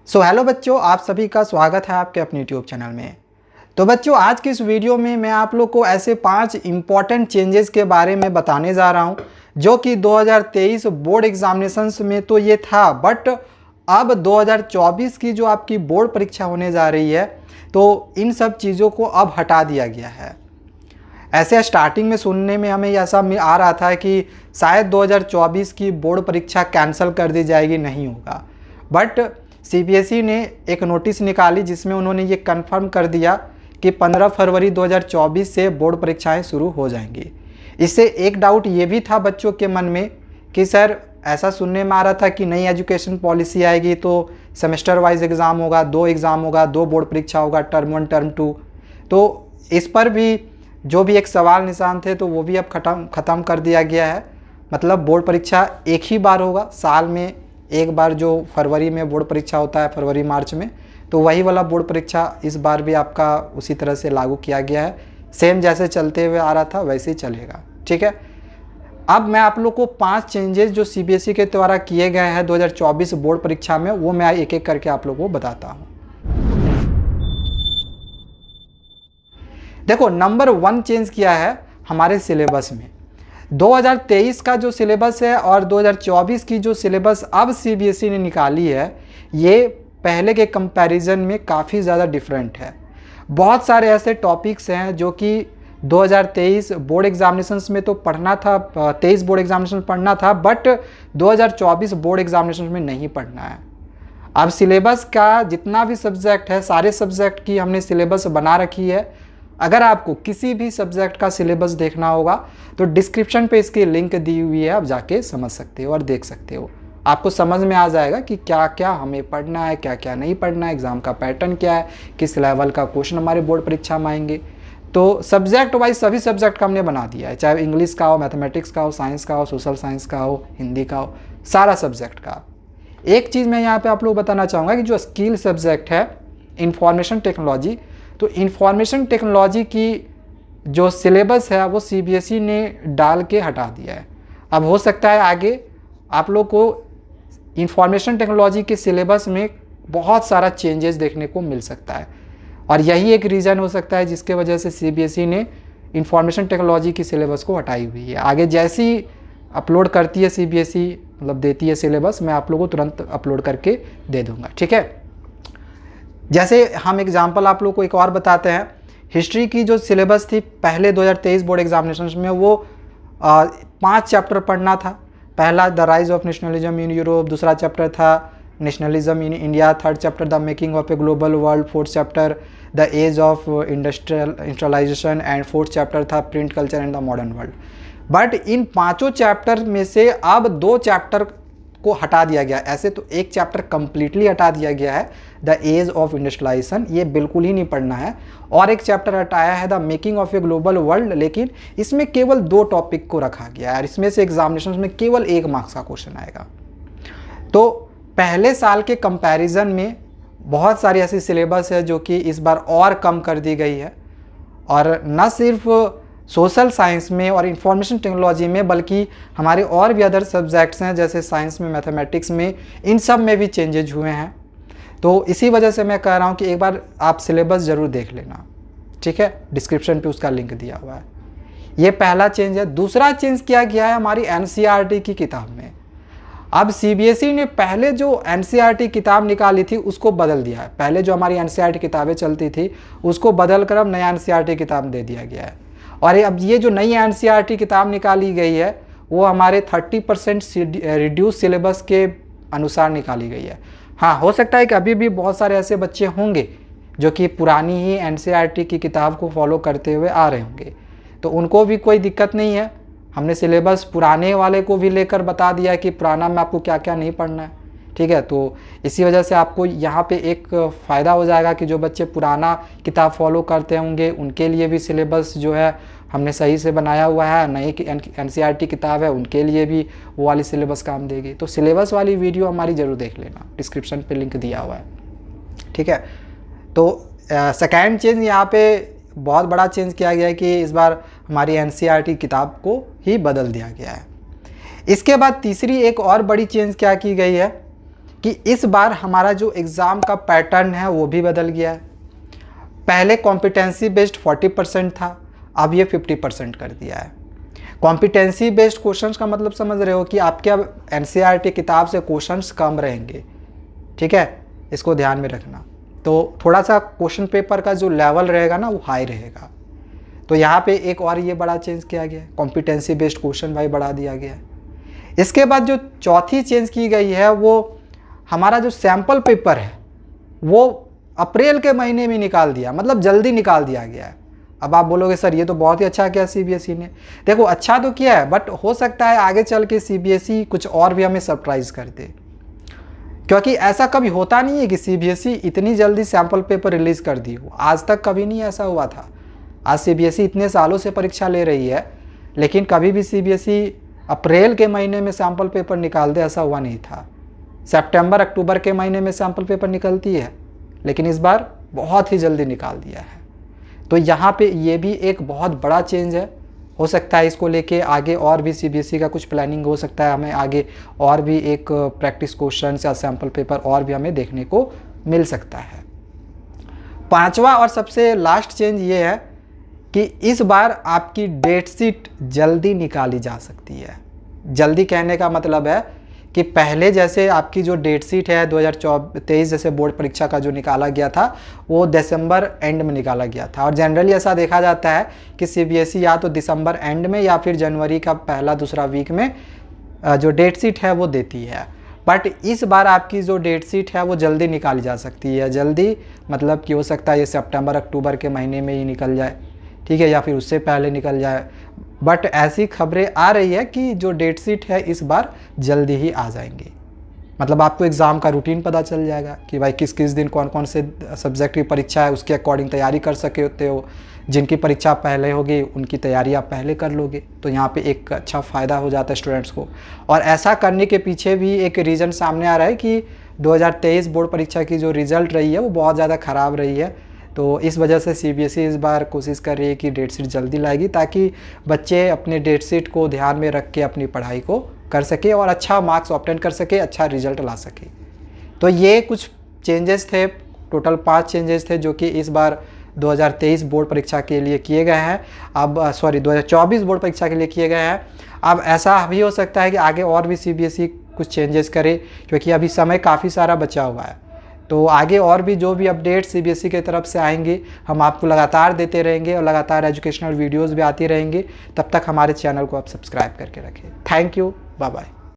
Hello बच्चों, आप सभी का स्वागत है आपके अपने यूट्यूब चैनल में। तो बच्चों, आज की इस वीडियो में मैं आप लोग को ऐसे 5 इम्पॉर्टेंट चेंजेस के बारे में बताने जा रहा हूं, जो कि 2023 बोर्ड एग्जामिनेशंस में तो ये था, बट अब 2024 की जो आपकी बोर्ड परीक्षा होने जा रही है, तो इन सब चीज़ों को अब हटा दिया गया है। ऐसे स्टार्टिंग में सुनने में हमें ऐसा आ रहा था कि शायद 2024 की बोर्ड परीक्षा कैंसिल कर दी जाएगी, नहीं होगा। बट सीबीएसई ने एक नोटिस निकाली जिसमें उन्होंने ये कंफर्म कर दिया कि 15 फरवरी 2024 से बोर्ड परीक्षाएं शुरू हो जाएंगी। इससे एक डाउट ये भी था बच्चों के मन में कि सर, ऐसा सुनने में आ रहा था कि नई एजुकेशन पॉलिसी आएगी तो सेमेस्टर वाइज एग्ज़ाम होगा, 2 एग्ज़ाम होगा, 2 बोर्ड परीक्षा होगा, टर्म 1 टर्म 2। तो इस पर भी जो भी एक सवाल निशान थे तो वो भी अब ख़त्म कर दिया गया है। मतलब बोर्ड परीक्षा एक ही बार होगा, साल में एक बार, जो फरवरी में बोर्ड परीक्षा होता है, फरवरी मार्च में, तो वही वाला बोर्ड परीक्षा इस बार भी आपका उसी तरह से लागू किया गया है। सेम जैसे चलते हुए आ रहा था वैसे ही चलेगा, ठीक है। अब मैं आप लोग को 5 चेंजेस जो सीबीएसई के द्वारा किए गए हैं 2024 बोर्ड परीक्षा में, वो मैं एक एक करके आप लोगों को बताता हूँ। देखो, नंबर 1 चेंज किया है हमारे सिलेबस में। 2023 का जो सिलेबस है और 2024 की जो सिलेबस अब सीबीएसई ने निकाली है, ये पहले के कंपैरिजन में काफ़ी ज़्यादा डिफरेंट है। बहुत सारे ऐसे टॉपिक्स हैं जो कि 2023 बोर्ड एग्जामिनेशंस में तो पढ़ना था, 23 बोर्ड एग्जामिनेशन पढ़ना था, बट 2024 बोर्ड एग्जामिनेशन में नहीं पढ़ना है। अब सिलेबस का जितना भी सब्जेक्ट है, सारे सब्जेक्ट की हमने सिलेबस बना रखी है। अगर आपको किसी भी सब्जेक्ट का सिलेबस देखना होगा तो डिस्क्रिप्शन पे इसकी लिंक दी हुई है, आप जाके समझ सकते हो और देख सकते हो। आपको समझ में आ जाएगा कि क्या क्या हमें पढ़ना है, क्या क्या नहीं पढ़ना है, एग्ज़ाम का पैटर्न क्या है, किस लेवल का क्वेश्चन हमारे बोर्ड परीक्षा में आएंगे। तो सब्जेक्ट वाइज सभी सब्जेक्ट का हमने बना दिया है, चाहे इंग्लिश का हो, मैथमेटिक्स का हो, साइंस का हो, सोशल साइंस का हो, हिंदी का हो, सारा सब्जेक्ट का। एक चीज़ मैं यहाँ पर आप लोग बताना चाहूँगा कि जो स्किल सब्जेक्ट है इंफॉर्मेशन टेक्नोलॉजी, तो इंफॉर्मेशन टेक्नोलॉजी की जो सिलेबस है वो सीबीएसई ने डाल के हटा दिया है। अब हो सकता है आगे आप लोग को इंफॉर्मेशन टेक्नोलॉजी के सिलेबस में बहुत सारा चेंजेस देखने को मिल सकता है, और यही एक रीज़न हो सकता है जिसके वजह से सीबीएसई ने इंफॉर्मेशन टेक्नोलॉजी की सिलेबस को हटाई हुई है। आगे जैसी अपलोड करती है सीबीएसई, मतलब देती है सिलेबस, मैं आप लोगों को तुरंत अपलोड करके दे दूँगा, ठीक है। जैसे हम एग्जाम्पल आप लोग को एक और बताते हैं, हिस्ट्री की जो सिलेबस थी पहले 2023 बोर्ड एग्जामिनेशन में, वो 5 चैप्टर पढ़ना था। पहला the rise of nationalism in Europe, दूसरा चैप्टर था nationalism in India, third chapter the making of a global world, fourth chapter the age of industrialisation, and fourth chapter था print culture and the modern world. But in 5 chapter में से अब 2 chapter को हटा दिया गया। ऐसे तो एक चैप्टर कंप्लीटली हटा दिया गया है, द एज ऑफ इंडस्ट्रियलाइजेशन, ये बिल्कुल ही नहीं पढ़ना है, और एक चैप्टर हटाया है the making of a global world, लेकिन इसमें केवल 2 टॉपिक को रखा गया है और इसमें से एग्जामिनेशन में केवल 1 मार्क्स का क्वेश्चन आएगा। तो पहले साल के कंपैरिजन में बहुत सारी ऐसी सिलेबस है जो कि इस बार और कम कर दी गई है, और न सिर्फ सोशल साइंस में और इंफॉर्मेशन टेक्नोलॉजी में, बल्कि हमारे और भी अदर सब्जेक्ट्स हैं जैसे साइंस में, मैथमेटिक्स में, इन सब में भी चेंजेज हुए हैं। तो इसी वजह से मैं कह रहा हूँ कि एक बार आप सिलेबस ज़रूर देख लेना, ठीक है। डिस्क्रिप्शन पे उसका लिंक दिया हुआ है। ये पहला चेंज है। दूसरा चेंज किया गया है हमारी एनसीईआरटी की किताब में। अब सीबीएसई ने पहले जो एनसीईआरटी किताब निकाली थी उसको बदल दिया है। पहले जो हमारी एनसीईआरटी किताबें चलती थी उसको बदल कर अब नया एनसीईआरटी किताब दे दिया गया है, और अब ये जो नई एनसीईआरटी किताब निकाली गई है वो हमारे 30% रिड्यूस सिलेबस के अनुसार निकाली गई है। हाँ, हो सकता है कि अभी भी बहुत सारे ऐसे बच्चे होंगे जो कि पुरानी ही एनसीईआरटी की किताब को फॉलो करते हुए आ रहे होंगे, तो उनको भी कोई दिक्कत नहीं है। हमने सिलेबस पुराने वाले को भी लेकर बता दिया है कि पुराना में आपको क्या क्या नहीं पढ़ना है, ठीक है। तो इसी वजह से आपको यहाँ पे एक फ़ायदा हो जाएगा कि जो बच्चे पुराना किताब फॉलो करते होंगे उनके लिए भी सिलेबस जो है हमने सही से बनाया हुआ है। नई एनसीईआरटी किताब है उनके लिए भी वो वाली सिलेबस काम देगी। तो सिलेबस वाली वीडियो हमारी ज़रूर देख लेना, डिस्क्रिप्शन पे लिंक दिया हुआ है, ठीक है। तो सेकेंड चेंज यहाँ पे बहुत बड़ा चेंज किया गया है कि इस बार हमारी एनसीईआरटी किताब को ही बदल दिया गया है। इसके बाद तीसरी एक और बड़ी चेंज क्या की गई है कि इस बार हमारा जो एग्ज़ाम का पैटर्न है वो भी बदल गया है। पहले कॉम्पिटेंसी बेस्ड 40% था, अब ये 50% कर दिया है। कॉम्पिटेंसी बेस्ड क्वेश्चंस का मतलब समझ रहे हो कि आपके अब एनसीईआरटी किताब से क्वेश्चंस कम रहेंगे, ठीक है, इसको ध्यान में रखना। तो थोड़ा सा क्वेश्चन पेपर का जो लेवल रहेगा ना वो हाई रहेगा। तो यहाँ पे एक और ये बड़ा चेंज किया गया है, कॉम्पिटेंसी बेस्ड क्वेश्चन भाई बढ़ा दिया गया है। इसके बाद जो चौथी चेंज की गई है वो हमारा जो सैम्पल पेपर है वो अप्रैल के महीने में निकाल दिया, मतलब जल्दी निकाल दिया गया है। अब आप बोलोगे सर ये तो बहुत ही अच्छा किया सीबीएसई ने। देखो अच्छा तो किया है, बट हो सकता है आगे चल के सीबीएसई कुछ और भी हमें सरप्राइज कर दे, क्योंकि ऐसा कभी होता नहीं है कि सीबीएसई इतनी जल्दी सैम्पल पेपर रिलीज़ कर दी हो। आज तक कभी नहीं ऐसा हुआ था। आज सीबीएसई इतने सालों से परीक्षा ले रही है, लेकिन कभी भी सीबीएसई अप्रैल के महीने में सैम्पल पेपर निकाल दे ऐसा हुआ नहीं था। सितंबर अक्टूबर के महीने में सैम्पल पेपर निकलती है, लेकिन इस बार बहुत ही जल्दी निकाल दिया है। तो यहाँ पे ये भी एक बहुत बड़ा चेंज है। हो सकता है इसको लेके आगे और भी सीबीएसई का कुछ प्लानिंग हो सकता है, हमें आगे और भी एक प्रैक्टिस क्वेश्चन या सैम्पल पेपर और भी हमें देखने को मिल सकता है। पांचवा और सबसे लास्ट चेंज ये है कि इस बार आपकी डेट शीट जल्दी निकाली जा सकती है। जल्दी कहने का मतलब है कि पहले जैसे आपकी जो डेट शीट है 2023 जैसे बोर्ड परीक्षा का जो निकाला गया था वो दिसंबर एंड में निकाला गया था, और जनरली ऐसा देखा जाता है कि सीबीएसई या तो दिसंबर एंड में या फिर जनवरी का पहला दूसरा वीक में जो डेट शीट है वो देती है। बट इस बार आपकी जो डेट शीट है वो जल्दी निकाली जा सकती है। जल्दी मतलब कि हो सकता है ये सितंबर अक्टूबर के महीने में ही निकल जाए, ठीक है, या फिर उससे पहले निकल जाए। बट ऐसी खबरें आ रही है कि जो डेट शीट है इस बार जल्दी ही आ जाएंगी। मतलब आपको एग्ज़ाम का रूटीन पता चल जाएगा कि भाई किस किस दिन कौन कौन से सब्जेक्ट की परीक्षा है, उसके अकॉर्डिंग तैयारी कर सके होते हो। जिनकी परीक्षा पहले होगी उनकी तैयारी आप पहले कर लोगे, तो यहाँ पे एक अच्छा फ़ायदा हो जाता है स्टूडेंट्स को। और ऐसा करने के पीछे भी एक रीज़न सामने आ रहा है कि 2023 बोर्ड परीक्षा की जो रिज़ल्ट रही है वो बहुत ज़्यादा ख़राब रही है। तो इस वजह से सीबीएसई इस बार कोशिश कर रही है कि डेट शीट जल्दी लाएगी, ताकि बच्चे अपने डेट शीट को ध्यान में रख के अपनी पढ़ाई को कर सके और अच्छा मार्क्स ऑब्टेन कर सके, अच्छा रिजल्ट ला सके। तो ये कुछ चेंजेस थे, टोटल 5 चेंजेस थे जो कि इस बार 2023 बोर्ड परीक्षा के लिए किए गए हैं। अब 2024 बोर्ड परीक्षा के लिए किए गए हैं। अब ऐसा भी हो सकता है कि आगे और भी सीबीएसई कुछ चेंजेस करे, क्योंकि अभी समय काफ़ी सारा बचा हुआ है। तो आगे और भी जो भी अपडेट सीबीएसई की तरफ से आएंगे हम आपको लगातार देते रहेंगे, और लगातार एजुकेशनल वीडियोस भी आती रहेंगी। तब तक हमारे चैनल को आप सब्सक्राइब करके रखें। Thank you, bye bye.